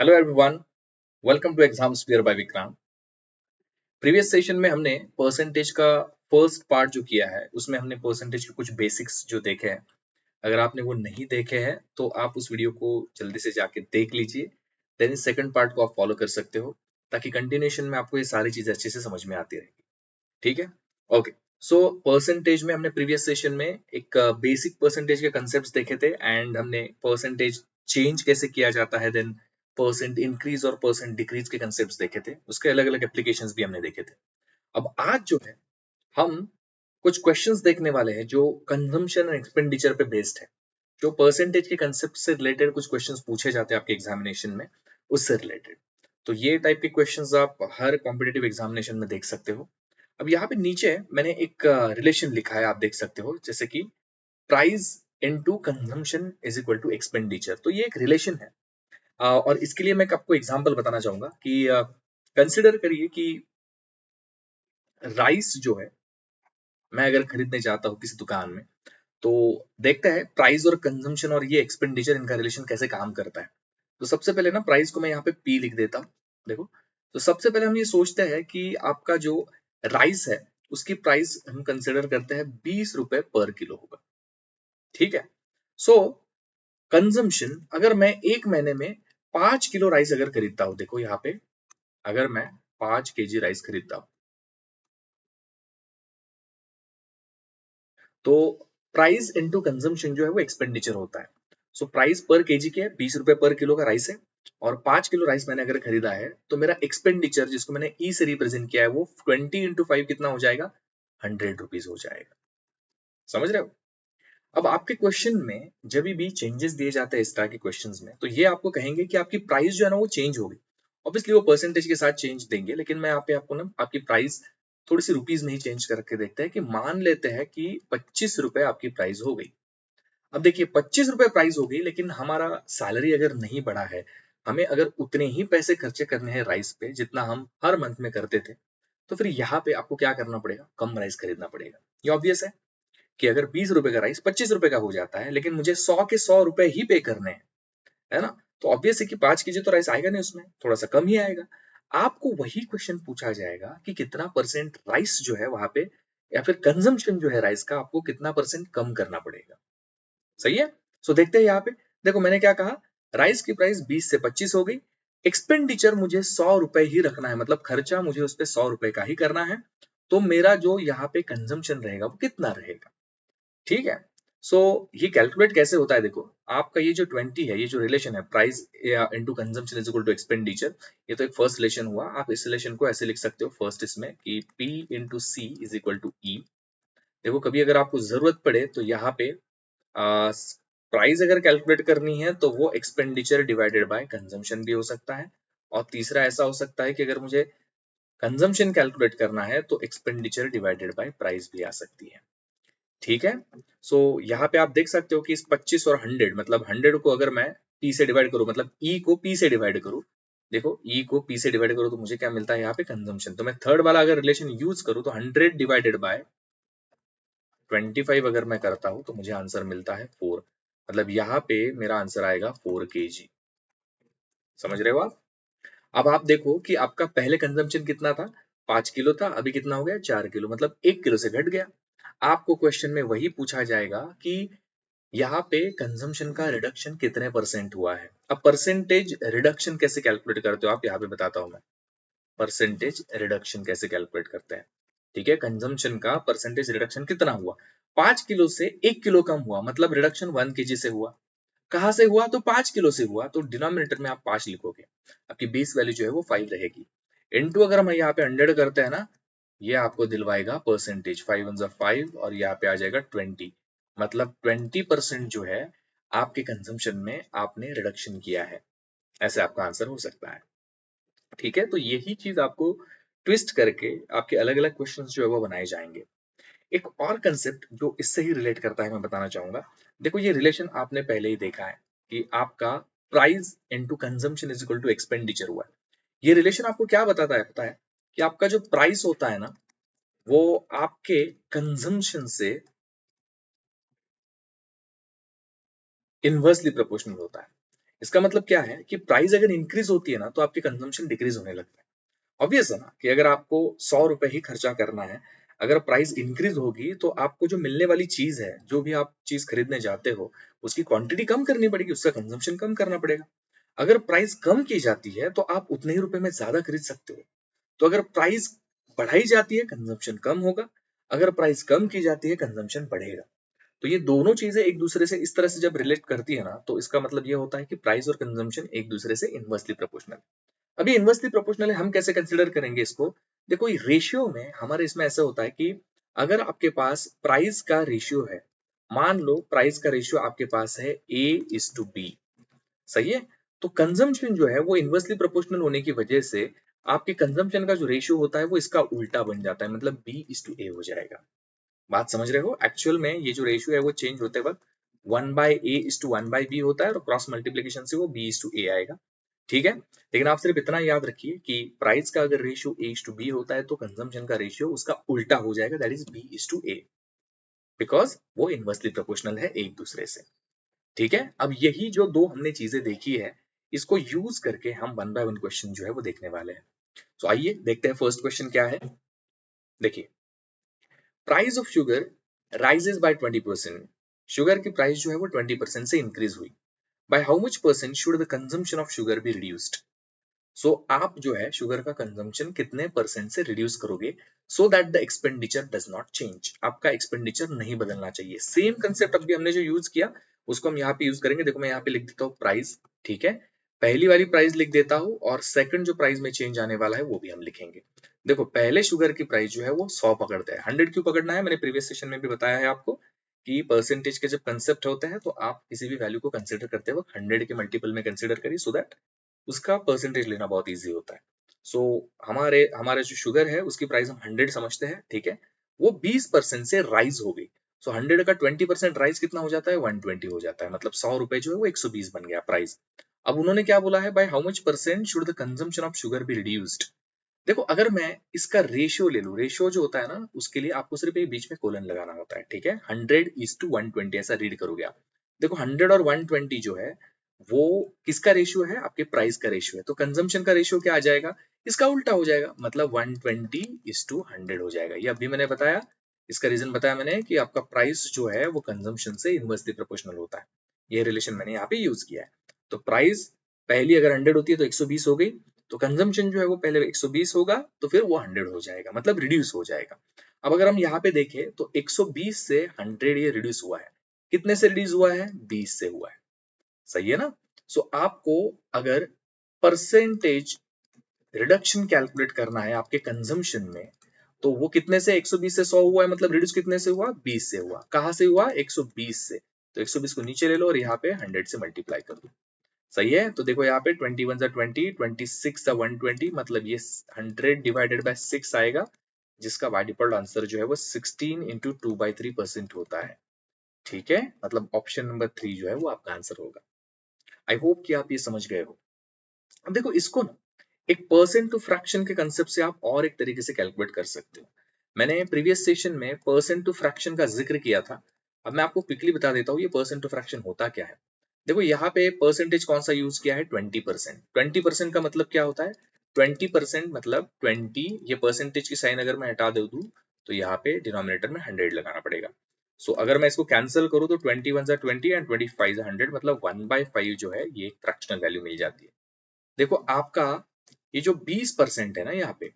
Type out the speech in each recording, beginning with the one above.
Hello everyone, welcome to exam sphere by Vikrant. Previous session में हमने percentage का first part जो किया है उसमें हमने परसेंटेज के कुछ बेसिक्स जो देखे हैं। अगर आपने वो नहीं देखे हैं तो आप उस वीडियो को जल्दी से जाके देख लीजिए, देन इस सेकंड पार्ट को आप फॉलो कर सकते हो ताकि कंटिन्यूएशन में आपको ये सारी चीजें अच्छे से समझ में आती रहेगी। ठीक है, ओके। सो परसेंटेज में हमने प्रीवियस सेशन में एक बेसिक परसेंटेज के कंसेप्ट देखे थे एंड हमने परसेंटेज चेंज कैसे किया जाता है, देन परसेंट इंक्रीज और परसेंट डिक्रीज के कंसेप्ट देखे थे, उसके अलग अलग एप्लीकेशंस भी हमने देखे थे। अब आज जो है हम कुछ क्वेश्चंस देखने वाले हैं जो कंजम्पशन एंड एक्सपेंडिचर पे बेस्ड है, जो परसेंटेज के कंसेप्ट से रिलेटेड कुछ क्वेश्चंस पूछे जाते हैं आपके एग्जामिनेशन में, उससे रिलेटेड। तो ये टाइप के क्वेश्चंस आप हर कॉम्पिटिटिव एग्जामिनेशन में देख सकते हो। अब यहाँ पे नीचे मैंने एक रिलेशन लिखा है, आप देख सकते हो, जैसे कि price into consumption is equal to expenditure. तो ये एक रिलेशन है। और इसके लिए मैं आपको एग्जांपल बताना चाहूंगा कि कंसिडर करिए कि राइस जो है मैं अगर खरीदने जाता हूँ किसी दुकान में, तो देखते हैं प्राइस और कंजम्पशन और ये एक्सपेंडिचर, इनका रिलेशन कैसे काम करता है। तो सबसे पहले ना प्राइस को मैं यहाँ पे पी लिख देता हूँ। देखो, तो सबसे पहले हम ये सोचते हैं कि आपका जो राइस है उसकी प्राइस हम कंसिडर करते हैं 20 रुपए पर किलो होगा। ठीक है। सो कंजम्पशन, अगर मैं एक महीने में 5 किलो राइस अगर खरीदता हूँ, देखो यहाँ पे अगर मैं 5 केजी राइस खरीदता हूँ तो प्राइस इनटू कंजम्पशन जो है वो एक्सपेंडिचर होता है। सो प्राइस पर केजी के 20 रुपए पर किलो का राइस है और 5 किलो राइस मैंने अगर खरीदा है तो मेरा एक्सपेंडिचर, जिसको मैंने ई से रिप्रेजेंट किया है, वो 20 × 5 कितना हो जाएगा, 100 रुपीज हो जाएगा। समझ रहे हो? अब आपके क्वेश्चन में जब भी चेंजेस दिए जाते हैं इस तरह के क्वेश्चंस में, तो ये आपको कहेंगे कि आपकी प्राइस जो है ना वो चेंज हो गई। ऑब्वियसली वो परसेंटेज के साथ चेंज देंगे, लेकिन मैं यहाँ पे आपको ना आपकी प्राइस थोड़ी सी रुपीज में ही चेंज करके देखते हैं कि मान लेते हैं कि 25 रुपए आपकी प्राइस हो गई। अब देखिए 25 रुपए प्राइस हो गई, लेकिन हमारा सैलरी अगर नहीं बढ़ा है, हमें अगर उतने ही पैसे खर्चे करने हैं राइस पे जितना हम हर मंथ में करते थे, तो फिर यहाँ पे आपको क्या करना पड़ेगा, कम राइस खरीदना पड़ेगा। ये ऑब्वियस है कि अगर 20 रुपए का राइस 25 रुपए का हो जाता है, लेकिन मुझे 100 के 100 रुपए ही पे करने हैं, है ना, तो ऑब्वियस है कि 5 केजी तो राइस आएगा नहीं, उसमें थोड़ा सा कम ही आएगा। आपको वही क्वेश्चन पूछा जाएगा कि कितना परसेंट राइस जो है वहां पे, या फिर कंजम्पशन जो है राइस का, आपको कितना परसेंट कम करना पड़ेगा। सही है। सो देखते हैं यहाँ पे, देखो मैंने क्या कहा, राइस की प्राइस 20 से 25 हो गई, एक्सपेंडिचर मुझे 100 रुपए ही रखना है, मतलब खर्चा मुझे उस पर 100 रुपए का ही करना है। तो मेरा जो यहाँ पे कंजम्पशन रहेगा वो कितना रहेगा। ठीक है। सो ये कैलकुलेट कैसे होता है, देखो आपका ये जो 20 है, ये जो रिलेशन है price into consumption is equal to expenditure, ये तो एक फर्स्ट रिलेशन हुआ। आप इस रिलेशन को ऐसे लिख सकते हो फर्स्ट इसमें कि P into C is equal to E. देखो कभी अगर आपको जरूरत पड़े तो यहाँ पे प्राइस अगर कैलकुलेट करनी है तो वो एक्सपेंडिचर डिवाइडेड बाय कंजम्पशन भी हो सकता है, और तीसरा ऐसा हो सकता है कि अगर मुझे कंजम्पशन कैलकुलेट करना है तो एक्सपेंडिचर डिवाइडेड बाय प्राइस भी आ सकती है। ठीक है। सो यहाँ पे आप देख सकते हो कि इस 25 और 100, मतलब 100 को अगर मैं P से डिवाइड करूं, मतलब E को P से डिवाइड करूं, देखो E को P से डिवाइड करूं तो मुझे क्या मिलता है यहाँ पे, कंजम्पशन। तो मैं थर्ड वाला अगर रिलेशन यूज करूं तो 100 डिवाइडेड बाय 25 अगर मैं करता हूं तो मुझे आंसर मिलता है 4। मतलब यहाँ पे मेरा आंसर आएगा 4 kg। समझ रहे हो आप? अब आप देखो कि आपका पहले कंजम्पशन कितना था, 5 किलो था, अभी कितना हो गया, 4 किलो, मतलब 1 किलो से घट गया। आपको क्वेश्चन में वही पूछा जाएगा कि यहाँ पे कंजम्पशन का रिडक्शन कितने परसेंट हुआ है। अब परसेंटेज रिडक्शन कैसे कैलकुलेट करते हो आप, यहाँ पे बताता हूं मैं। परसेंटेज रिडक्शन कैसे कैलकुलेट करते हैं, ठीक है। कंजम्पशन का परसेंटेज रिडक्शन कितना हुआ, 5 किलो से 1 किलो कम हुआ, मतलब रिडक्शन 1 kg से हुआ। कहाँ से हुआ, तो 5 किलो से हुआ, तो डिनोमिनेटर में आप 5 लिखोगे, आपकी बेस वैल्यू जो है वो 5 रहेगी। इनटू अगर हम यहाँ पे 100 करते हैं ना, ये आपको दिलवाएगा परसेंटेज, 5 1 5, और यहाँ पे आ जाएगा 20, मतलब 20% जो है आपके कंजम्पशन में आपने रिडक्शन किया है। ऐसे आपका आंसर हो सकता है। ठीक है। तो यही चीज आपको ट्विस्ट करके आपके अलग अलग क्वेश्चन जो है वो बनाए जाएंगे। एक और कंसेप्ट जो इससे ही रिलेट करता है मैं बताना चाहूंगा। देखो ये रिलेशन आपने पहले ही देखा है कि आपका price into consumption is equal to expenditure हुआ है। ये रिलेशन आपको क्या बताता है, पता है कि आपका जो प्राइस होता है ना, वो आपके कंजम्पशन से इनवर्सली प्रोपोर्शनल होता है। इसका मतलब क्या है कि प्राइस अगर इंक्रीज होती है ना तो आपकी कंजम्पशन डिक्रीज होने लगता है। ऑब्वियस है ना कि अगर आपको 100 रुपए ही खर्चा करना है, अगर प्राइस इंक्रीज होगी तो आपको जो मिलने वाली चीज है, जो भी आप चीज खरीदने जाते हो, उसकी क्वांटिटी कम करनी पड़ेगी, उसका कंजम्पशन कम करना पड़ेगा। अगर प्राइस कम की जाती है तो आप उतने ही रुपए में ज्यादा खरीद सकते हो। तो अगर प्राइस बढ़ाई जाती है, कंजम्पशन कम होगा। अगर प्राइस कम की जाती है, कंजम्पशन बढ़ेगा। तो ये दोनों चीजें एक दूसरे से इस तरह से जब रिलेट करती है ना, तो इसका मतलब ये होता है कि प्राइस और कंजम्पशन एक दूसरे से इनवर्सली प्रोपोर्शनल। अभी इनवर्सली प्रोपोर्शनल है, हम कैसे कंसिडर करेंगे इसको? देखो, ये रेशियो में हमारे इसमें ऐसा होता है कि अगर आपके पास प्राइस का रेशियो है, मान लो प्राइस का रेशियो आपके पास है A:B, सही है? तो कंजम्पशन जो है वो इनवर्सली प्रोपोर्शनल होने की वजह से आपके कंजम्पशन का जो रेशियो होता है वो इसका उल्टा बन जाता है, मतलब B:A हो जाएगा। बात समझ रहे हो? एक्चुअल में ये जो रेशियो है वो चेंज होते वक्त 1/A:1/B होता है और क्रॉस मल्टीप्लीकेशन से वो B:A आएगा। ठीक है? लेकिन आप सिर्फ इतना याद रखिए कि प्राइस का अगर रेशियो A:B होता है तो कंजम्पशन का रेशियो उसका उल्टा हो जाएगा, दैट इज B:A, बिकॉज वो इनवर्सली प्रोपोर्शनल है एक दूसरे से। ठीक है? अब यही जो दो हमने चीजें देखी है, इसको यूज करके हम वन बाय वन क्वेश्चन जो है वो देखने वाले हैं। तो आइए देखते हैं फर्स्ट क्वेश्चन क्या है। देखिए, price of sugar rises by 20%। Sugar की प्राइस जो है वो 20% से इंक्रीज हुई। By how much percent should the consumption of sugar be reduced? So आप जो है शुगर का कंजम्पशन कितने परसेंट से रिड्यूस करोगे so that the expenditure does not change? आपका एक्सपेंडिचर नहीं बदलना चाहिए। सेम कंसेप्ट अभी हमने जो यूज किया उसको हम यहाँ पे यूज करेंगे। देखो, मैं यहाँ पे लिख देता हूँ प्राइस, ठीक है? पहली वाली प्राइस लिख देता हूँ और सेकंड जो प्राइस में चेंज आने वाला है वो भी हम लिखेंगे। देखो, पहले शुगर की प्राइस जो है वो 100 पकड़ते हैं। 100 क्यों पकड़ना है? मैंने प्रीवियस सेशन में भी बताया है आपको कि परसेंटेज के जब कंसेप्ट होते हैं तो आप किसी भी वैल्यू को कंसिडर करते वक्त 100 के मल्टीपल में कंसिडर करिए, सो दैट उसका परसेंटेज लेना बहुत ईजी होता है। सो हमारे हमारे जो शुगर है उसकी प्राइस हम 100 समझते हैं, ठीक है? वो 20% से राइज हो गई। सो 100 का 20% राइज कितना हो जाता है? 120 हो जाता है, मतलब 100 रुपए जो है वो 120 बन गया प्राइस। अब उन्होंने क्या बोला है? Bye how much percent should the consumption of sugar be reduced? देखो, अगर मैं इसका रेशियो ले लूं, रेशियो जो होता है ना उसके लिए आपको सिर्फ एक बीच में कोलन लगाना होता है, ठीक है? 100:120 ऐसा रीड करोगे आप। देखो, 100 और 120 जो है वो किसका रेशियो है? आपके प्राइस का रेशियो है। तो कंजम्पशन का रेशियो क्या आ जाएगा? इसका उल्टा हो जाएगा, मतलब 120:100 हो जाएगा। ये अभी मैंने बताया, इसका रीजन बताया मैंने कि आपका प्राइस जो है वो कंजम्पशन से इनवर्सली प्रोपोर्शनल होता है। ये रिलेशन मैंने यहाँ पे यूज किया है। तो प्राइस पहली अगर 100 होती है तो 120 हो गई, तो कंजम्पशन जो है वो पहले 120 होगा तो फिर वो 100 हो जाएगा, मतलब रिड्यूस हो जाएगा। अब अगर हम यहाँ पे देखें तो 120 से 100 ये रिड्यूस हुआ है। कितने से रिड्यूस हुआ है? 20 से हुआ है। सही है ना? सो आपको अगर परसेंटेज रिडक्शन कैलकुलेट करना है आपके कंजम्पशन में, तो वो कितने से? 120 से 100 हुआ है, मतलब रिड्यूस कितने से हुआ? 20 से हुआ। कहाँ से हुआ? 120 से। तो 120 को नीचे ले लो और यहाँ पे 100 से मल्टीप्लाई कर दो। सही है? तो देखो यहाँ पे 21 सा 20, 26 सा 120, मतलब ये 100 डिवाइडेड बाय 6 आएगा, जिसका बाय डिफॉल्ट आंसर जो है वो 16 इंटू 2/3% होता है। ठीक है? मतलब ऑप्शन नंबर 3 जो है वो आपका आंसर होगा। आई होप कि आप ये समझ गए हो। अब देखो, इसको ना एक परसेंट टू फ्रैक्शन के कंसेप्ट से आप और एक तरीके से कैलकुलेट कर सकते हो। मैंने प्रीवियस सेशन में परसेंट टू फ्रैक्शन का जिक्र किया था। अब मैं आपको क्विकली बता देता हूँ ये परसेंट टू फ्रैक्शन होता क्या है। देखो, यहाँ पे परसेंटेज कौन सा यूज किया है? 20%। 20% का मतलब क्या होता है? 20% मतलब 20, ये परसेंटेज की साइन अगर मैं हटा दे दूं तो यहाँ पे डिनोमिनेटर में 100 लगाना पड़ेगा। सो अगर मैं इसको कैंसिल करूँ तो 21 सा 20 एंड 25 सा 100, मतलब 1/5 जो है ये फ्रैक्शनल वैल्यू मिल जाती है। देखो, आपका ये जो 20% है ना यहाँ पे,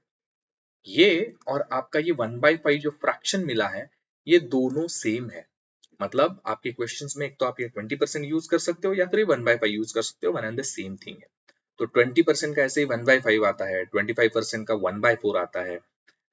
ये और आपका ये 1/5 जो फ्रैक्शन मिला है, ये दोनों सेम है। मतलब आपके क्वेश्चंस में एक तो आप ये 20% यूज कर सकते हो या फिर 1/5 यूज कर सकते हो, one and the same thing है। तो 20% का ऐसे ही 1/5 आता है, 25% का 1/4 आता है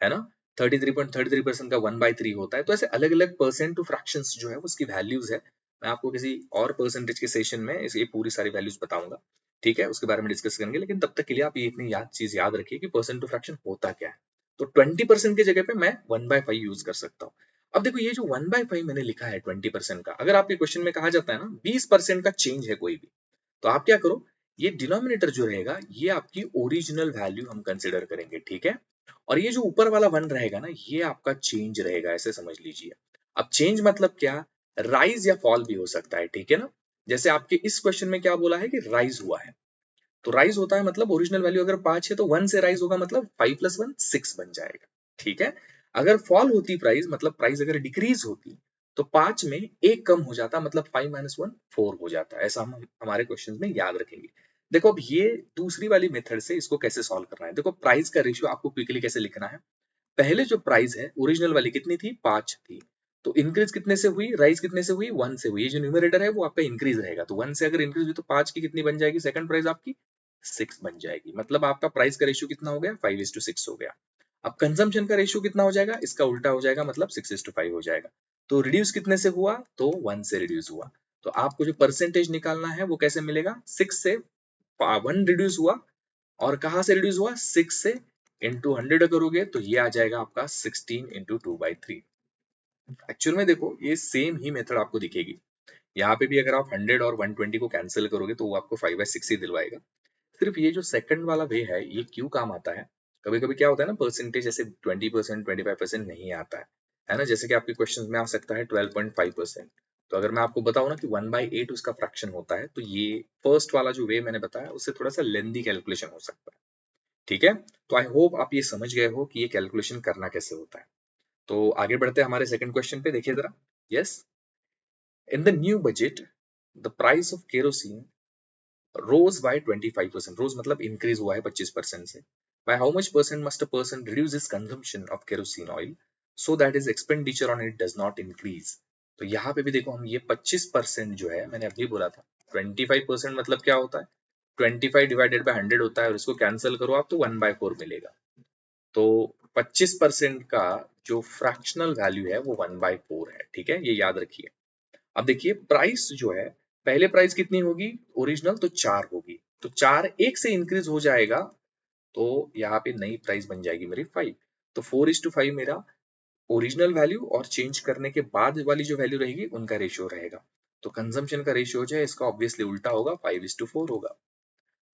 ना? 33.33% का 1/3 होता है। तो ऐसे अलग अलग परसेंट टू फ्रैक्शंस जो है उसकी वैल्यूज है। मैं आपको किसी और परसेंटेज के सेशन में ये पूरी सारी वैल्यूज बताऊंगा, ठीक है? उसके बारे में डिस्कस करेंगे, लेकिन तब तक के लिए आप ये इतनी चीज याद रखिए कि परसेंट टू फ्रैक्शन होता क्या है। तो 20% की जगह पे मैं 1/5 यूज कर सकता हूँ। अब देखो, ये जो 1/5 मैंने लिखा है 20% का, अगर आपके क्वेश्चन में कहा जाता है ना 20% का चेंज है कोई भी, तो आप क्या करो, ये डिनोमिनेटर जो रहेगा ये आपकी ओरिजिनल वैल्यू हम कंसिडर करेंगे, ठीक है? और ये जो ऊपर वाला 1 रहेगा ना, ये आपका चेंज रहेगा, ऐसे समझ लीजिए। अब चेंज मतलब क्या? राइज या फॉल भी हो सकता है, ठीक है ना? जैसे आपके इस क्वेश्चन में क्या बोला है कि राइज हुआ है, तो राइज होता है मतलब ओरिजिनल वैल्यू अगर 5 है तो 1 से राइज होगा, मतलब 5 + 1 6 बन जाएगा। ठीक है, अगर फॉल होती प्राइस, मतलब प्राइस अगर डिक्रीज होती तो 5 में एक कम हो जाता, मतलब 5 - 1 4 हो जाता। ऐसा हम हमारे क्वेश्चन में याद रखेंगे। देखो अब ये दूसरी वाली मेथड से इसको कैसे सॉल्व करना है। देखो प्राइस का रेशियो आपको क्विकली कैसे लिखना है। पहले जो प्राइस है ओरिजिनल वाली कितनी थी, 5 थी, तो इंक्रीज कितने से हुई, राइज कितने से हुई, 1 से हुई। ये जो न्यूमरेटर है वो आपका इंक्रीज रहेगा, तो 1 से अगर इंक्रीज हुई तो 5 की कितनी बन जाएगी, सेकंड प्राइस आपकी 6 बन जाएगी। मतलब आपका प्राइस का रेशियो कितना हो गया, 5:6 हो गया। अब कंजम्पशन का रेशियो कितना हो जाएगा, इसका उल्टा हो जाएगा, मतलब 6:5 हो जाएगा। तो रिड्यूस कितने से हुआ, तो 1 से रिड्यूस हुआ। तो आपको जो परसेंटेज निकालना है वो कैसे मिलेगा, 6 से 1 रिड्यूस हुआ, और कहाँ से रिड्यूस हुआ, 6 से, इंटू 100 करोगे तो ये आ जाएगा आपका 16 इंटू 2/3। एक्चुअल में देखो ये सेम ही मेथड आपको दिखेगी, यहाँ पे भी अगर आप 100 और 120 को कैंसिल करोगे तो वो आपको 5/6 ही दिलवाएगा। सिर्फ ये जो सेकंड वाला वे है ये क्यों काम आता है, कभी कभी क्या होता है ना, परसेंटेज जैसे 20% 25% नहीं आता है ना, जैसे कि आपके क्वेश्चन में आ सकता है 12.5%। तो अगर मैं आपको बताऊं ना कि 1/8 उसका फ्रैक्शन होता है, तो ये फर्स्ट वाला जो वे मैंने बताया उससे थोड़ा सा लेंदी कैलकुलेशन हो सकता है। ठीक है, तो आई होप आप ये समझ गए हो कि ये कैलकुलेशन करना कैसे होता है। तो आगे बढ़ते हैं हमारे सेकंड क्वेश्चन पे, देखिए जरा। Yes, in the new budget the price of kerosene rose by 25%, rose मतलब इंक्रीज हुआ है 25% से। By how much percent must a person reduce his consumption of kerosene oil so that his expenditure on it does not increase. तो यहाँ पे भी देखो हम ये 25% जो है मैंने अभी बोला था, 25% मतलब क्या होता है, 25 डिवाइडेड बाय 100 होता है, और इसको कैंसिल करो आप तो 1/4 मिलेगा। तो 25% का जो फ्रैक्शनल वैल्यू है वो 1/4 है। ठीक है, ये याद रखिए। अब देखिए प्राइस जो है, पहले प्राइस कितनी होगी ओरिजिनल, तो 4 होगी, तो 4 1 से इंक्रीज हो जाएगा, तो यहाँ पे नई प्राइस बन जाएगी मेरी 5। तो 4:5 मेरा ओरिजिनल वैल्यू और चेंज करने के बाद वाली जो वैल्यू रहेगी उनका रेशियो रहेगा। तो कंजम्पशन का रेशियो जो है इसका ऑब्वियसली उल्टा होगा, 5:4 होगा।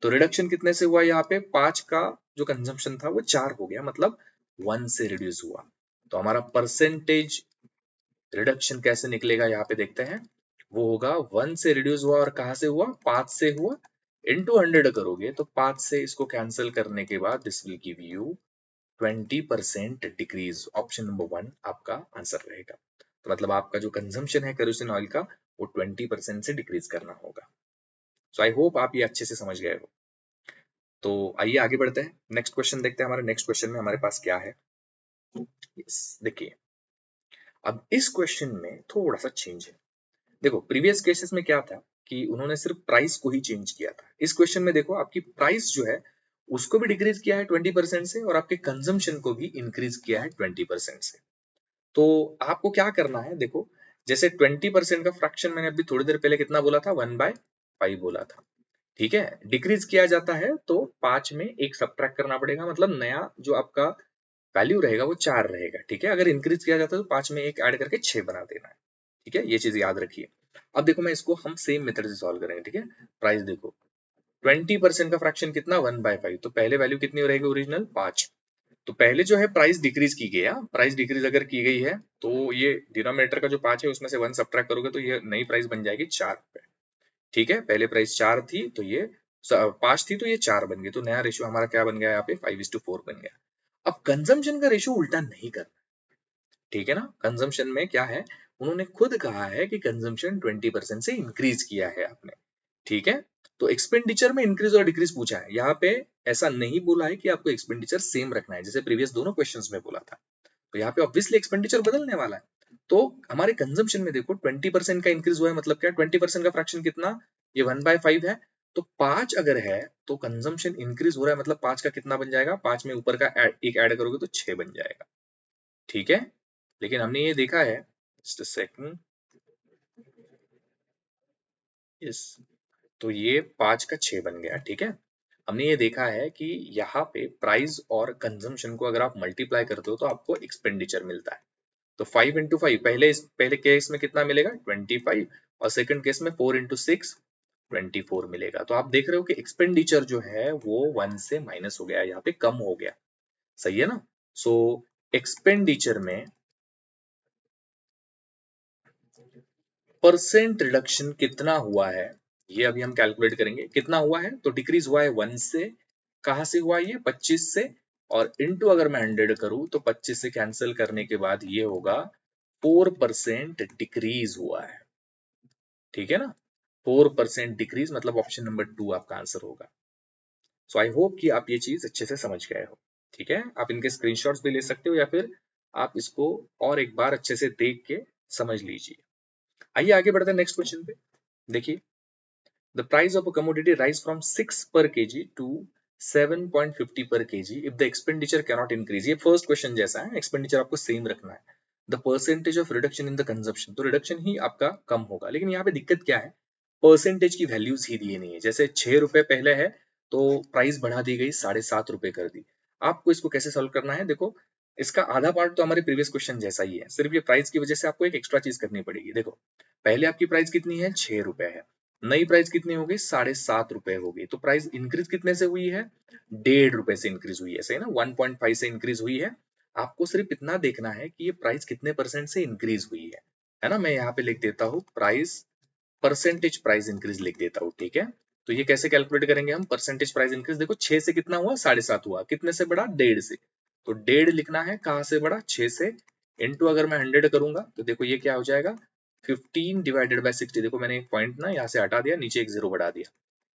तो रिडक्शन कितने से हुआ, यहाँ पे 5 का जो कंजम्पशन था वो 4 हो गया, मतलब 1 से रिड्यूस हुआ। तो हमारा परसेंटेज रिडक्शन कैसे निकलेगा यहाँ पे देखते हैं। वो होगा 1 से रिड्यूस हुआ, और कहाँ से हुआ, 5 से हुआ, इंटू 100 करोगे तो 5 से इसको कैंसिल करने के बाद this will give you 20% decrease. Option number 1 आपका आंसर रहेगा। तो मतलब आपका जो कंजम्पशन है केरोसिन ऑयल का वो 20% से डिक्रीज करना होगा। सो आई होप आप ये अच्छे से समझ गए हो। तो आइए आगे बढ़ते हैं, नेक्स्ट क्वेश्चन देखते हैं। हमारे नेक्स्ट क्वेश्चन में हमारे पास क्या है। यस, देखिए अब इस क्वेश्चन में थोड़ा सा चेंज है। देखो प्रीवियस केसेस में क्या था कि उन्होंने सिर्फ प्राइस को ही चेंज किया था। इस क्वेश्चन में देखो आपकी प्राइस जो है उसको भी डिक्रीज किया है 20% से, और आपके कंजम्पशन को भी इंक्रीज किया है 20% से। तो आपको क्या करना है, देखो जैसे 20% का फ्रैक्शन मैंने अभी थोड़ी देर पहले कितना बोला था, 1/5 बोला था। ठीक है, डिक्रीज किया जाता है तो 5 में एक सब्ट्रैक्ट करना पड़ेगा, मतलब नया जो आपका वैल्यू रहेगा वो 4 रहेगा। ठीक है, अगर इंक्रीज किया जाता है तो 5 में एक ऐड करके 6 बना देना है। ठीक है, ये चीज याद रखिए। अब देखो मैं इसको हम सेम मेथड से सॉल्व करेंगे। ठीक है, प्राइस देखो 20% का फ्रैक्शन कितना, 1/5, तो पहले वैल्यू कितनी रहेगी ओरिजिनल, 5। तो पहले जो है प्राइस डिक्रीज की गई है, प्राइस डिक्रीज अगर की गई है तो ये डिनोमिनेटर का जो 5 है उसमें से 1 सब्ट्रैक्ट करोगे तो ये नई प्राइस बन जाएगी 4 रुपए। ठीक है, पहले प्राइस 4 थी तो ये 5 थी, तो ये 4 बन गई, तो नया रेशियो हमारा क्या बन गया यहाँ पे, 5:4 बन गया। अब कंजम्पशन का रेशियो उल्टा नहीं करना। ठीक है ना, कंजम्पशन में क्या है, उन्होंने खुद कहा है कि कंजम्पशन 20% से इंक्रीज किया है आपने। ठीक है, तो एक्सपेंडिचर में इंक्रीज और डिक्रीज पूछा है, यहाँ पे ऐसा नहीं बोला है कि आपको एक्सपेंडिचर सेम रखना है जैसे प्रीवियस दोनों क्वेश्चंस में बोला था। तो यहाँ पे ऑब्वियसली एक्सपेंडिचर बदलने वाला है। तो हमारे कंजम्पशन में देखो 20% का इंक्रीज हुआ है, मतलब क्या, 20% का फ्रैक्शन कितना, ये 1/5 है, तो 5 अगर है तो कंजम्पशन इंक्रीज हो रहा है, मतलब 5 का कितना बन जाएगा, 5 में ऊपर का एक ऐड करोगे तो 6 बन जाएगा। ठीक है, लेकिन हमने ये देखा है, जस्ट अ सेकंड, यस, तो ये 5 का 6 बन गया। ठीक है, हमने ये देखा है कि यहाँ पे प्राइस और कंजम्पशन को अगर आप मल्टीप्लाई करते हो तो आपको एक्सपेंडिचर मिलता है। तो 5 × 5, पहले केस में कितना मिलेगा, 25, और सेकंड केस में 4 × 6 24 मिलेगा। तो आप देख रहे हो कि एक्सपेंडिचर जो है वो 1 से माइनस हो गया, यहाँ पे कम हो गया। सही है ना। सो एक्सपेंडिचर में परसेंट रिडक्शन कितना हुआ है ये अभी हम कैलकुलेट करेंगे। कितना हुआ है तो डिक्रीज हुआ है 1 से, कहां से हुआ ये 25 से, और इनटू अगर मैं 100 करूं तो 25 से कैंसिल करने के बाद ये होगा 4% डिक्रीज हुआ है। ठीक है ना, 4% डिक्रीज मतलब ऑप्शन नंबर 2 आपका आंसर होगा। सो आई होप कि आप ये चीज अच्छे से समझ गए हो। ठीक है, आप इनके स्क्रीनशॉट्स भी ले सकते हो या फिर आप इसको और एक बार अच्छे से देख के समझ लीजिए। आइए आगे बढ़ते हैं नेक्स्ट क्वेश्चन पे। देखिए, the price of a commodity rise from 6 per kg to 7.50 per kg if the expenditure cannot increase। ये फर्स्ट क्वेश्चन जैसा है, एक्सपेंडिचर आपको सेम रखना है। The percentage of reduction in the consumption, तो रिडक्शन ही आपका कम होगा। लेकिन यहाँ पे दिक्कत क्या है, परसेंटेज की वैल्यूज ही दिए नहीं है। जैसे 6 रुपए पहले है तो प्राइस बढ़ा दी गई 7.5 रुपए कर दी। आपको इसको कैसे सॉल्व करना है, देखो इसका आधा पार्ट तो हमारे प्रीवियस क्वेश्चन जैसा ही है, सिर्फ ये प्राइस की वजह से आपको एक एक्स्ट्रा चीज करनी पड़ेगी। देखो पहले आपकी प्राइस कितनी है, 6 रुपए है, नई प्राइस कितनी हो गई, 7.5 रुपए हो गई। तो प्राइस इंक्रीज कितने से हुई है, 1.5 रुपए से इंक्रीज हुई है, सही ना, 1.5 से इंक्रीज हुई है। आपको सिर्फ इतना देखना है कि ये प्राइस कितने परसेंट से इंक्रीज हुई है ना। मैं यहाँ पे लिख देता हूँ प्राइस, परसेंटेज प्राइस इंक्रीज लिख देता हूँ। ठीक है, तो ये कैसे कैलकुलेट करेंगे हम, परसेंटेज प्राइस इंक्रीज, देखो 6 से कितना हुआ, 7.5 हुआ, कितने से बढ़ा, 1.5 से, तो 1.5 लिखना है, कहाँ से बढ़ा, 6 से, इनटू अगर मैं 100 करूंगा तो देखो ये क्या हो जाएगा, 15 डिवाइडेड बाय 60। देखो मैंने एक पॉइंट ना यहाँ से हटा दिया, नीचे एक जीरो बढ़ा दिया,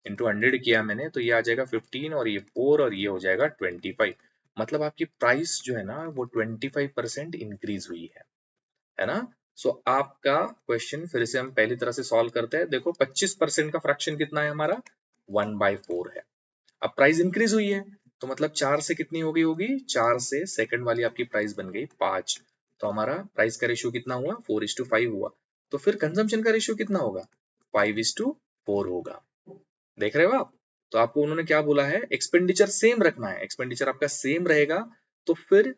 इंटू 100 किया मैंने, तो ये आ जाएगा 15 और ये 4 और ये हो जाएगा 25। मतलब आपकी प्राइस जो है ना वो 25% इंक्रीज हुई है ना। सो आपका क्वेश्चन फिर से हम पहली तरह से सॉल्व करते हैं। देखो 25% का फ्रैक्शन कितना है हमारा, 1/4 है। अब प्राइस इंक्रीज हुई है तो मतलब 4 से कितनी हो गई होगी, 4 से सेकंड वाली आपकी प्राइस बन गई 5। तो हमारा प्राइस का रेशियो कितना हुआ, 4:5 हुआ। तो फिर कंजम्पशन का रेशियो कितना होगा, 5:4 होगा। देख रहे हो आप, तो आपको उन्होंने क्या बोला है, एक्सपेंडिचर सेम रखना है। एक्सपेंडिचर आपका सेम रहेगा तो फिर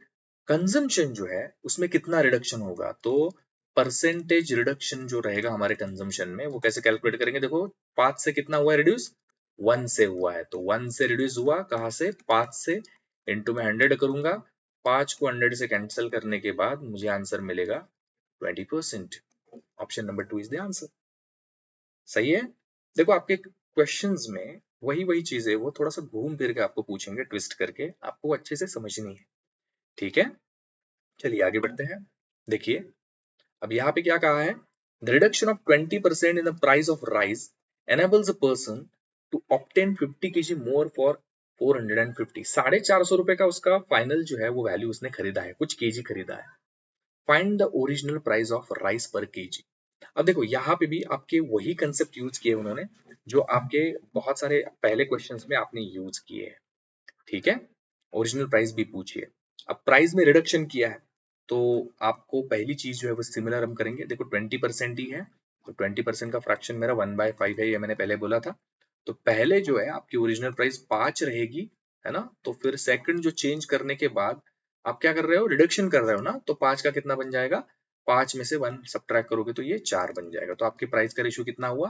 कंजम्पशन जो है उसमें कितना रिडक्शन होगा, तो परसेंटेज रिडक्शन जो रहेगा हमारे कंजम्पशन में वो कैसे कैलकुलेट करेंगे। देखो 5 से कितना हुआ है रिड्यूस, 1 से हुआ है, तो 1 से रिड्यूस हुआ कहाँ से, 5 से, इंटू में 100 करूंगा, 5 को 100 से कैंसिल करने के बाद मुझे आंसर मिलेगा 20%। Option number 2 is the answer. सही है। देखो आपके क्वेश्चंस में वही वही चीजें वो थोड़ा सा घूम फिर के आपको पूछेंगे, ट्विस्ट करके, आपको अच्छे से समझनी है। ठीक है, चलिए आगे बढ़ते हैं। देखिए अब यहाँ पे क्या कहा है, the reduction of 20% in the price of rice enables a person to obtain 50 kg more for 450। 450 का उसका फाइनल जो है वो वैल्यू उसने खरीदा है, कुछ केजी खरीदा है। Find the original price of rice पर केजी। अब देखो यहाँ पे भी आपके वही कंसेप्ट यूज किए उन्होंने जो आपके बहुत सारे पहले क्वेश्चंस में आपने यूज किए हैं। ठीक है, ओरिजिनल प्राइस भी पूछिए। अब प्राइस में रिडक्शन किया है तो आपको पहली चीज जो है वो सिमिलर हम करेंगे। देखो 20% ही है तो 20% का फ्रैक्शन मेरा 1/5 है, ये मैंने पहले बोला था। तो पहले जो है आपकी ओरिजिनल प्राइस 5 रहेगी, है ना। तो फिर सेकंड जो चेंज करने के बाद आप क्या कर रहे हो, रिडक्शन कर रहे हो ना, तो 5 का कितना बन जाएगा, 5 में से 1 सब्ट्रैक्ट करोगे तो ये 4 बन जाएगा। तो आपकी प्राइस का रेशियो कितना हुआ,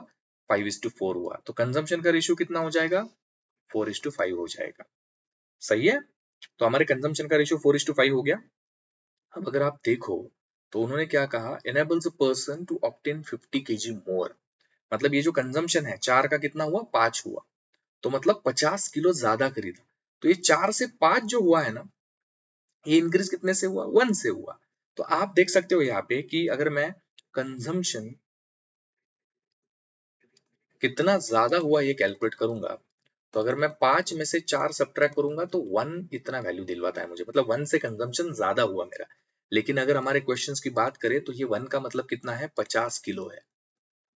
5:4 हुआ। तो कंजम्पशन का रेशियो कितना हो जाएगा, 4:5 हो जाएगा। सही है, तो हमारे कंजम्पशन का रेशियो 4:5 हो गया। अब अगर आप देखो तो उन्होंने क्या कहा, enables a person to obtain 50 kg more। मतलब ये जो कंजम्पशन है 4 का कितना हुआ, 5 हुआ, तो मतलब 50 किलो ज्यादा खरीदा। तो ये 4 से 5 जो हुआ है ना, ये इंक्रीज कितने से हुआ, 1 से हुआ। तो आप देख सकते हो यहाँ पे कि अगर मैं कंजम्पशन कितना ज्यादा हुआ ये कैलकुलेट करूंगा, तो अगर मैं 5 में से 4 सब्ट्रैक्ट करूंगा तो 1 इतना वैल्यू दिलवाता है मुझे, मतलब 1 से कंजम्पशन ज्यादा हुआ मेरा। लेकिन अगर हमारे क्वेश्चंस की बात करें तो ये 1 का मतलब कितना है, 50 किलो है।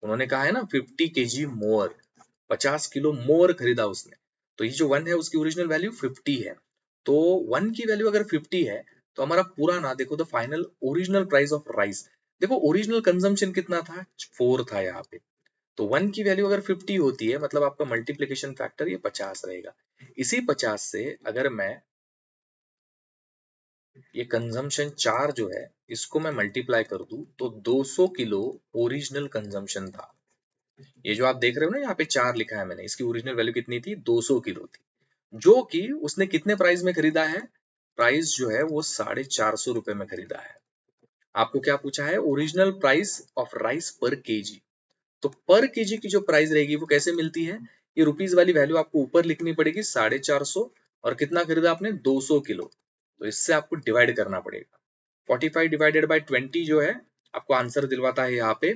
उन्होंने कहा है ना 50 केजी मोर, 50 किलो मोर खरीदा उसने। तो ये जो 1 है उसकी ओरिजिनल वैल्यू 50 है। तो 1 की वैल्यू अगर 50 है तो हमारा पूरा ना, देखो the final original price of rice, देखो ओरिजिनल कंजम्पशन कितना था, 4 था यहाँ पे। तो 1 की वैल्यू अगर 50 होती है मतलब आपका मल्टीप्लिकेशन फैक्टर ये 50 रहेगा। इसी 50 से अगर मैं ये कंजम्पशन 4 जो है इसको मैं मल्टीप्लाई कर दूं तो 200 किलो ओरिजिनल कंजम्पशन था। ये जो आप देख रहे हो ना यहाँ पे 4 लिखा है मैंने, इसकी ओरिजिनल वैल्यू कितनी थी, 200 किलो थी, जो कि उसने कितने प्राइस में खरीदा है, प्राइस जो है वो 450 रुपए में खरीदा है। आपको क्या पूछा है, ओरिजिनल प्राइस ऑफ राइस पर केजी। तो पर केजी की जो प्राइस रहेगी वो कैसे मिलती है, ये रुपीज वाली वैल्यू आपको ऊपर लिखनी पड़ेगी 450, और कितना खरीदा आपने 200 किलो, तो इससे आपको डिवाइड करना पड़ेगा। 45 डिवाइडेड बाय 20 जो है आपको आंसर दिलवाता है यहाँ पे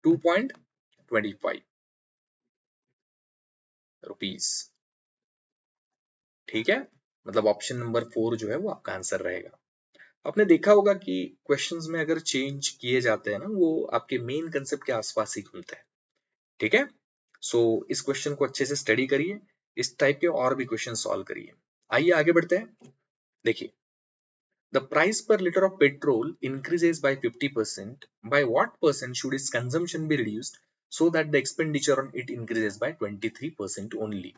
2.25 रुपीज। ठीक है, मतलब ऑप्शन नंबर 4 जो है वो आपका आंसर रहेगा। आपने देखा होगा कि क्वेश्चंस में अगर चेंज किए जाते हैं ना, वो आपके मेन कंसेप्ट के आसपास ही घूमते हैं। ठीक है, सो इस क्वेश्चन को अच्छे से स्टडी करिए, इस टाइप के और भी क्वेश्चन सॉल्व करिए। आइए आगे बढ़ते हैं। देखिए, द प्राइस पर litre of petrol increases by 50%, by what percent should its consumption be reduced so that the expenditure on it increases by 23% only?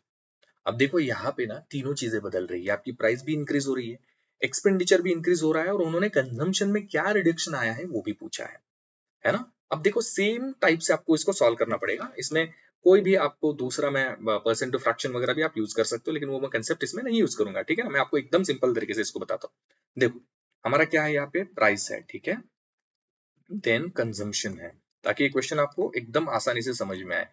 अब देखो यहाँ पे ना तीनों चीजें बदल रही है, आपकी प्राइस भी इंक्रीज हो रही है, एक्सपेंडिचर भी इंक्रीज हो रहा है, और उन्होंने कंजम्पशन में क्या रिडक्शन आया है वो भी पूछा है ना। अब देखो सेम टाइप से आपको इसको सॉल्व करना पड़ेगा, इसमें कोई भी आपको दूसरा मैं परसेंट टू फ्रैक्शन वगैरह भी आप यूज कर सकते हो, लेकिन वो मैं कंसेप्ट इसमें नहीं यूज करूंगा। ठीक है ना, मैं आपको एकदम सिंपल तरीके से इसको बताता हूँ। देखो हमारा क्या है, यहाँ पे प्राइस है, ठीक है, देन कंजम्पशन है, ताकि ये क्वेश्चन आपको एकदम आसानी से समझ में आए।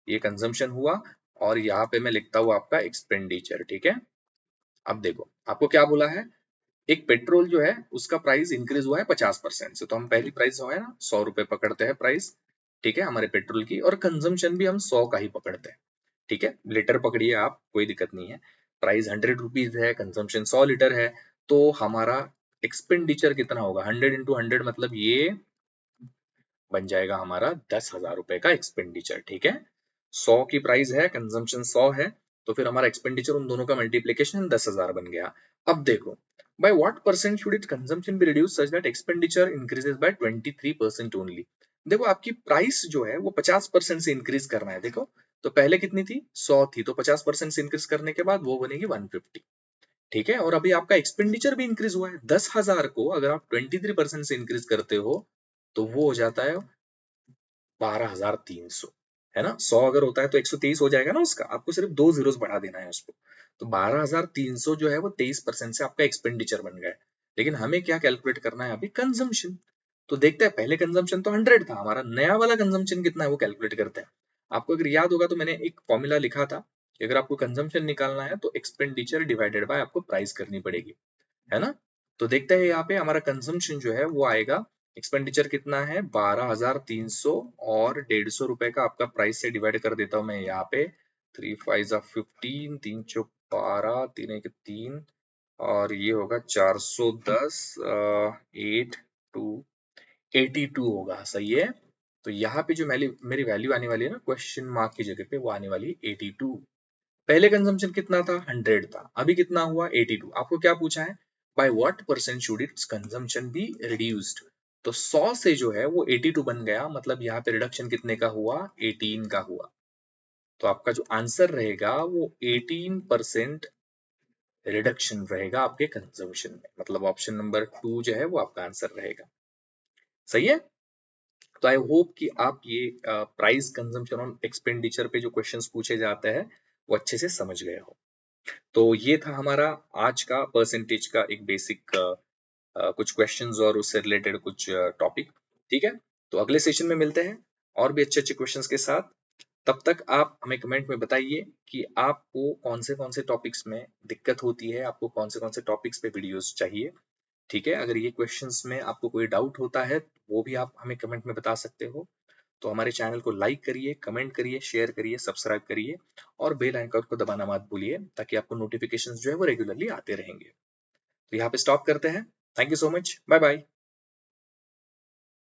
ये कंजम्पशन हुआ, और यहाँ पे मैं लिखता हूँ आपका एक्सपेंडिचर। ठीक है, अब देखो आपको क्या बोला है, एक पेट्रोल जो है उसका प्राइस इंक्रीज हुआ है 50% से, तो हम पहली प्राइस जो है ना 100 रुपए पकड़ते हैं प्राइस। ठीक है, हमारे पेट्रोल की, और कंजम्पशन भी हम 100 का ही पकड़ते हैं। ठीक है, लीटर पकड़िए आप, कोई दिक्कत नहीं है। प्राइस 100 रुपीज है, कंजम्पशन 100 लीटर है, तो हमारा एक्सपेंडिचर कितना होगा, 100 × 100 मतलब ये बन जाएगा हमारा 10,000 रुपए का एक्सपेंडिचर। ठीक है, 100 की प्राइस है, कंजम्पशन 100 है, तो फिर हमारा एक्सपेंडिचर उन दोनों का मल्टीप्लीकेशन 10,000 बन गया। अब देखो, by what percent should its consumption be reduced such that expenditure increases by 23% only? देखो आपकी प्राइस जो है वो 50% से इंक्रीज करना है। देखो तो पहले कितनी थी, 100 थी, तो 50% से इंक्रीज करने के बाद वो बनेगी 150। ठीक है, और अभी आपका एक्सपेंडिचर भी इंक्रीज हुआ है, 10,000 को अगर आप 23% से इंक्रीज करते हो तो वो हो जाता है 12,300, है ना। 100 अगर होता है तो 123 हो जाएगा ना उसका, आपको सिर्फ 2 जीरोस बढ़ा देना है उसको। तो 12,300 जो है वो 23% से आपका एक्सपेंडिचर बन गया है। लेकिन हमें क्या कैलकुलेट करना है अभी, कंजम्पशन। तो देखते हैं, पहले कंजम्पशन तो 100 था हमारा, नया वाला कंजम्पशन कितना है वो कैलकुलेट करते हैं। आपको अगर याद होगा तो मैंने एक फॉर्मूला लिखा था कि अगर आपको कंजम्पशन निकालना है तो एक्सपेंडिचर डिवाइडेड बाय आपको प्राइस करनी पड़ेगी, है ना। तो देखते हैं यहाँ पे हमारा कंजम्पशन जो है वो आएगा, एक्सपेंडिचर कितना है 12,300, और 150 रुपए का आपका प्राइस से डिवाइड कर देता हूँ मैं यहाँ पे। 3 5 15, 3 चौक 12, 3 1 3, और ये होगा 410, 82 होगा, सही है। तो यहाँ पे जो मेरी वैल्यू आने वाली है ना क्वेश्चन मार्क की जगह पे, वो आने वाली है 82। पहले कंजम्पशन कितना था, 100 था, अभी कितना हुआ 82। आपको क्या पूछा है, by what percent should it's consumption be reduced. तो 100 से जो है वो 82 बन गया, मतलब यहाँ पे रिडक्शन कितने का हुआ, 18 का हुआ। तो आपका जो आंसर रहेगा वो 18% रिडक्शन रहेगा आपके कंजम्पशन में, मतलब ऑप्शन नंबर 2 जो है वो आपका आंसर रहेगा। सही है, तो आई होप कि आप ये प्राइस कंजम्पशन और एक्सपेंडिचर पे जो क्वेश्चंस पूछे जाते हैं वो अच्छे से समझ गए हो। तो ये था हमारा आज का परसेंटेज का एक बेसिक कुछ क्वेश्चंस और उससे रिलेटेड कुछ टॉपिक। ठीक है, तो अगले सेशन में मिलते हैं और भी अच्छे अच्छे क्वेश्चंस के साथ। तब तक आप हमें कमेंट में बताइए कि आपको कौन से टॉपिक्स में दिक्कत होती है, आपको कौन से टॉपिक्स पे वीडियोस चाहिए। ठीक है, अगर ये क्वेश्चंस में आपको कोई डाउट होता है वो भी आप हमें कमेंट में बता सकते हो। तो हमारे चैनल को लाइक करिए, कमेंट करिए, शेयर करिए, सब्सक्राइब करिए, और बेल आइकन को दबाना मत भूलिए, ताकि आपको नोटिफिकेशंस जो है वो रेगुलरली आते रहेंगे। तो यहाँ पे स्टॉप करते हैं। Thank you so much, bye bye.